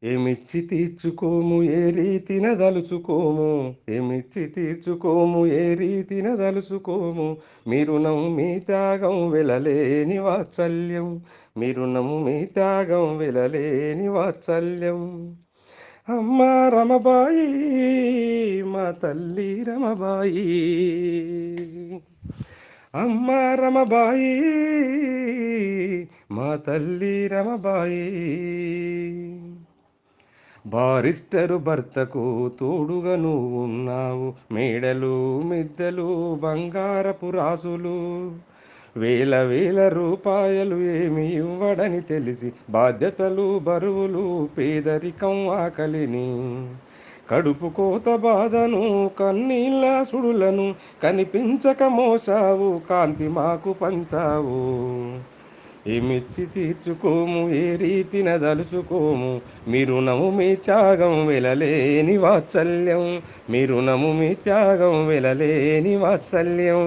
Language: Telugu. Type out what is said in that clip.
ఏమిచ్చి తీర్చుకోము ఏ రీతిన దలుచుకోము, ఏమిచ్చి తీర్చుకోము ఏ రీతిన దలుచుకోము, మీరు మీ త్యాగం వెలలేని వాత్సల్యం, మీరు మీ త్యాగం వెలలేని వాత్సల్యం. అమ్మ రమబాయి, మా తల్లి రమబాయి, అమ్మ రమబాయి, మా తల్లి రమబాయి. బారిస్టరు భర్తకు తోడుగా నువ్వు ఉన్నావు, మేడలు మిద్దెలు బంగారపు రాసులు, వేల వేల రూపాయలు ఏమి ఇవ్వడని తెలిసి బాధ్యతలు బరువులు పేదరికం ఆకలిని కడుపు కోత బాధను కన్నీళ్ళ సుడులను కనిపించక మోసావు కాంతి మాకు పంచావు. ఏమిచ్చి తీర్చుకోము ఏ రీతిన దలుచుకోము, మీరు మీ త్యాగం వెలలేని వాత్సల్యం, మీరు మీ త్యాగం వెలలేని వాత్సల్యం.